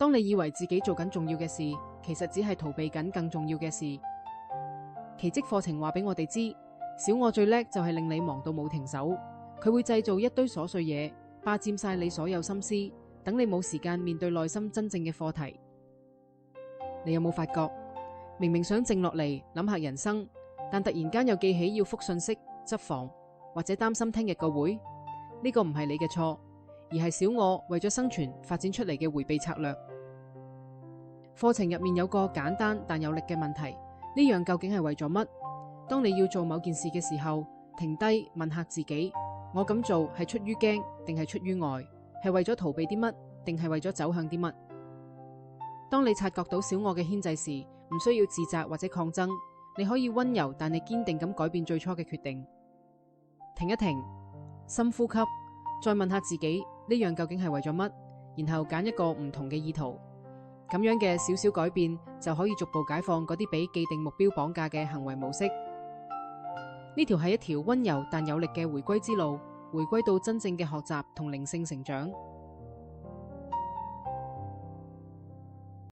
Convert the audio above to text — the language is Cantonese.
當你以為自己做緊重要嘅事，其實只係逃避緊更重要嘅事。奇蹟課程話俾我哋知，小我最叻就係令你忙到冇停手，佢會製造一堆瑣碎嘢，霸佔晒你所有心思，等你冇時間面對內心真正嘅課題。你有冇發覺，明明想靜落嚟諗下人生，但突然間又記起要覆信息、執房或者擔心聽日個會？呢個唔係你嘅錯，而係小我為咗生存發展出嚟嘅迴避策略。課程入面有個簡單但有力嘅問題，呢樣究竟係為咗乜？當你要做某件事嘅時候，停低問下自己，我咁做係出於驚定係出於愛？係為咗逃避啲乜定係為咗走向啲乜？當你察覺到小我嘅牽制時，唔需要自責或者抗爭，你可以溫柔但係堅定咁改變最初嘅決定。停一停，深呼吸，再問下自己呢樣究竟係為咗乜，然後揀一個唔同嘅意圖。咁樣嘅少少改變就可以逐步解放嗰啲俾既定目標綁架嘅行為模式。呢條係一條溫柔但有力嘅回歸之路，回歸到真正嘅學習同靈性成長。